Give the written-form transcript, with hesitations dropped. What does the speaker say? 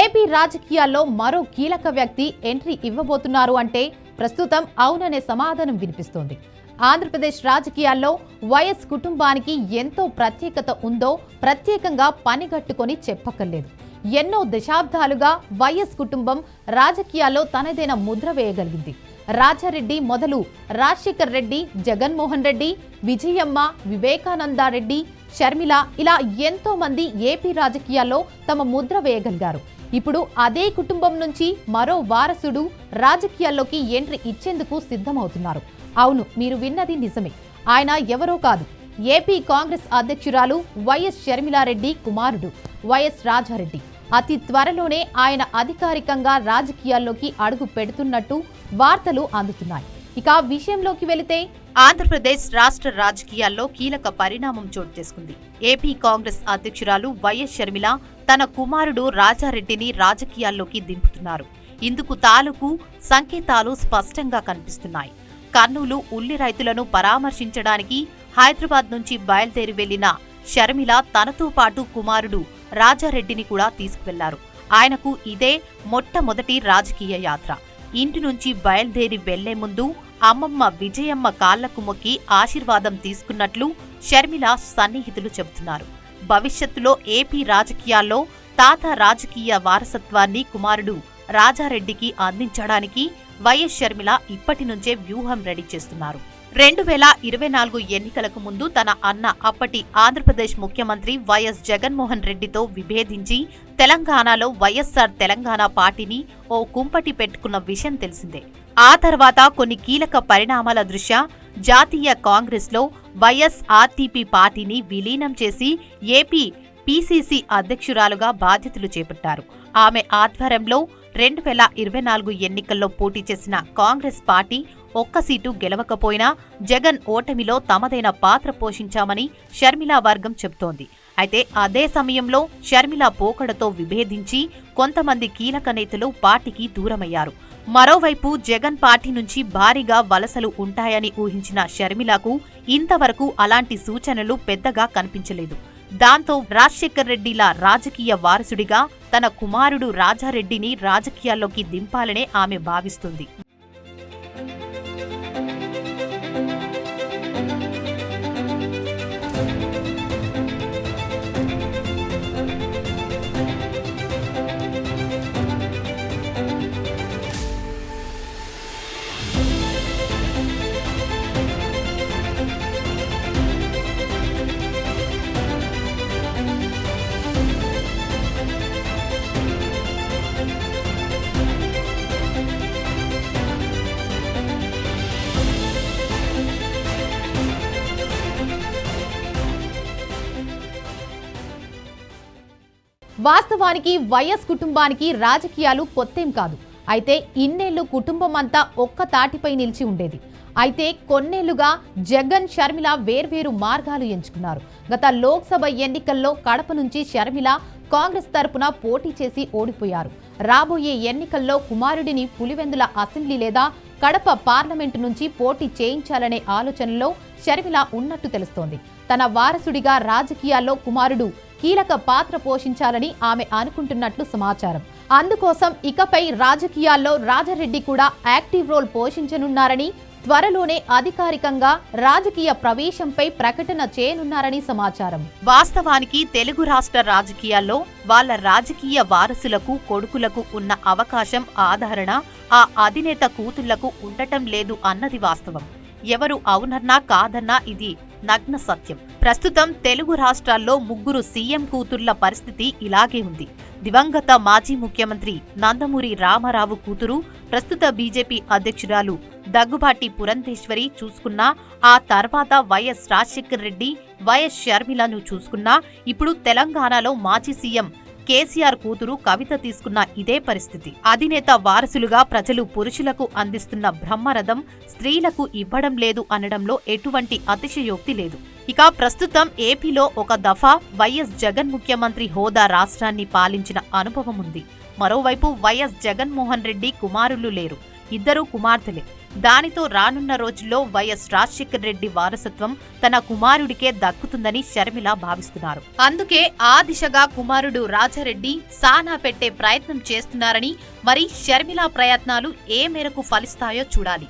AP రాజకీయాల్లో మరో కీలక వ్యక్తి ఎంట్రీ ఇవ్వబోతున్నారు అంటే ప్రస్తుతం అవుననే సమాధానం వినిపిస్తోంది. ఆంధ్రప్రదేశ్ రాజకీయాల్లో వైఎస్ కుటుంబానికి ఎంతో ప్రత్యేకత ఉందో ప్రత్యేకంగా పనిగట్టుకొని చెప్పక్కర్లేదు. ఎన్నో దశాబ్దాలుగా వైఎస్ కుటుంబం రాజకీయాల్లో తనదైన ముద్ర వేయగలిగింది. రాజారెడ్డి మొదలు రాజశేఖర్ రెడ్డి, జగన్మోహన్ రెడ్డి, విజయమ్మ, వివేకానందరెడ్డి, షర్మిల ఇలా ఎంతో మంది ఏపీ రాజకీయాల్లో తమ ముద్ర వేయగలిగారు. ఇప్పుడు అదే కుటుంబం నుంచి మరో వారసుడు రాజకీయాల్లోకి ఎంట్రీ ఇచ్చేందుకు సిద్ధమవుతున్నారు. అవును, మీరు విన్నది నిజమే. ఆయన ఎవరో కాదు, ఏపీ కాంగ్రెస్ అధ్యక్షురాలు వైఎస్ షర్మిలారెడ్డి కుమారుడు వైఎస్ రాజారెడ్డి. అతి త్వరలోనే ఆయన అధికారికంగా రాజకీయాల్లోకి అడుగు పెడుతున్నట్టు వార్తలు అందుతున్నాయి. ఇక విషయంలోకి వెళితే ఆంధ్రప్రదేశ్ రాష్ట్ర రాజకీయాల్లో కీలక పరిణామం చోటు చేసుకుంది. ఏపీ కాంగ్రెస్ అధ్యక్షురాలు వైఎస్ షర్మిల తన కుమారుడు రాజారెడ్డిని రాజకీయాల్లోకి దింపుతున్నారు. ఇందుకు తాలూకు సంకేతాలు స్పష్టంగా కనిపిస్తున్నాయి. కర్నూలు ఉల్లి రైతులను పరామర్శించడానికి హైదరాబాద్ నుంచి బయలుదేరి వెళ్లిన షర్మిల తనతో పాటు కుమారుడు రాజారెడ్డిని కూడా తీసుకువెళ్లారు. ఆయనకు ఇదే మొట్టమొదటి రాజకీయ యాత్ర. ఇంటి నుంచి బయలుదేరి వెళ్లే ముందు అమ్మమ్మ విజయమ్మ కాళ్లకు మొక్కి ఆశీర్వాదం తీసుకున్నట్లు షర్మిల సన్నిహితులు చెబుతున్నారు. భవిష్యత్తులో ఏపీ రాజకీయాల్లో తాత రాజకీయ వారసత్వాన్ని కుమారుడు రాజారెడ్డికి అందించడానికి వైఎస్ షర్మిల ఇప్పటి నుంచే వ్యూహం రెడీ చేస్తున్నారు. 2024 ఎన్నికలకు ముందు తన అన్న అప్పటి ఆంధ్రప్రదేశ్ ముఖ్యమంత్రి వైఎస్ జగన్మోహన్ రెడ్డితో విభేదించి తెలంగాణలో వైఎస్ఆర్ తెలంగాణ పార్టీని ఓ కుంపటి పెట్టుకున్న విషయం తెలిసిందే. ఆ తర్వాత కొన్ని కీలక పరిణామాల దృష్ట్యా జాతీయ కాంగ్రెస్లో వైఎస్ఆర్టీపీ పార్టీని విలీనం చేసి ఏపీ పీసీసీ అధ్యక్షురాలుగా బాధ్యతలు చేపట్టారు. ఆమె ఆధ్వర్యంలో 2024 ఎన్నికల్లో పోటీ చేసిన కాంగ్రెస్ పార్టీ ఒక్క సీటు గెలవకపోయినా జగన్ ఓటమిలో తమదైన పాత్ర పోషించామని షర్మిల వర్గం చెబుతోంది. అయితే అదే సమయంలో షర్మిల పోకడతో విభేదించి కొంతమంది కీలక నేతలు పార్టీకి దూరమయ్యారు. మరోవైపు జగన్ పార్టీ నుంచి భారీగా వలసలు ఉంటాయని ఊహించిన షర్మిలకు ఇంతవరకు అలాంటి సూచనలు పెద్దగా కనిపించలేదు. దాంతో రాజశేఖర్ రెడ్డిలా రాజకీయ వారసుడిగా తన కుమారుడు రాజారెడ్డిని రాజకీయాల్లోకి దింపాలనే ఆమె భావిస్తుంది. వాస్తవానికి వైఎస్ కుటుంబానికి రాజకీయాలు కొత్తేం కాదు. అయితే ఇన్నేళ్లు కుటుంబం అంతా ఒక్క తాటిపై నిలిచి ఉండేది. అయితే కొన్నేళ్లుగా జగన్, షర్మిల వేర్వేరు మార్గాలు ఎంచుకున్నారు. గత లోక్సభ ఎన్నికల్లో కడప నుంచి షర్మిల కాంగ్రెస్ తరపున పోటీ చేసి ఓడిపోయారు. రాబోయే ఎన్నికల్లో కుమారుడిని పులివెందుల అసెంబ్లీ లేదా కడప పార్లమెంటు నుంచి పోటీ చేయించాలనే ఆలోచనలో షర్మిల ఉన్నట్టు తెలుస్తోంది. తన వారసుడిగా రాజకీయాల్లో కుమారుడు కీలక పాత్ర పోషించాలని ఆమె అనుకుంటున్నట్లు సమాచారం. అందుకోసం ఇకపై రాజకీయాల్లో రాజారెడ్డి కూడా యాక్టివ్ రోల్ పోషించనున్నారని, త్వరలోనే అధికారికంగా రాజకీయ ప్రవేశంపై ప్రకటన చేయనున్నారని సమాచారం. వాస్తవానికి తెలుగు రాష్ట్ర రాజకీయాల్లో వాళ్ల రాజకీయ వారసులకు, కొడుకులకు ఉన్న అవకాశం, ఆదరణ ఆ అధినేత కూతుళ్లకు ఉండటం లేదు అన్నది వాస్తవం. ఎవరు అవునన్నా కాదన్నా ఇది నగ్న సత్యం. ప్రస్తుతం తెలుగు రాష్ట్రాల్లో ముగ్గురు సీఎం కూతుర్ల పరిస్థితి ఇలాగే ఉంది. దివంగత మాజీ ముఖ్యమంత్రి నందమూరి రామారావు కూతురు, ప్రస్తుత బీజేపీ అధ్యక్షురాలు దగ్గుబాటి పురంధేశ్వరి చూసుకున్నా, ఆ తర్వాత వైఎస్ రాజశేఖర్ రెడ్డి, వైఎస్ షర్మిలను చూసుకున్నా, ఇప్పుడు తెలంగాణలో మాజీ సీఎం కేసీఆర్ కూతురు కవిత తీసుకున్న ఇదే పరిస్థితి. అధినేత వారసులుగా ప్రజలు పురుషులకు అందిస్తున్న బ్రహ్మరథం స్త్రీలకు ఇవ్వడం లేదు అనడంలో ఎటువంటి అతిశయోక్తి లేదు. ఇక ప్రస్తుతం ఏపీలో ఒక దఫా వైఎస్ జగన్ ముఖ్యమంత్రి హోదా రాష్ట్రాన్ని పాలించిన అనుభవం ఉంది. మరోవైపు వైఎస్ జగన్మోహన్ రెడ్డి కుమారులు లేరు. ఇద్దరు కుమార్తెలే. దానితో రానున్న రోజుల్లో వైఎస్ రాజశేఖర్ రెడ్డి వారసత్వం తన కుమారుడికే దక్కుతుందని షర్మిల భావిస్తున్నారు. అందుకే ఆ దిశగా కుమారుడు రాజారెడ్డి సానా పెట్టే ప్రయత్నం చేస్తున్నారని, మరి షర్మిల ప్రయత్నాలు ఏ మేరకు ఫలిస్తాయో చూడాలి.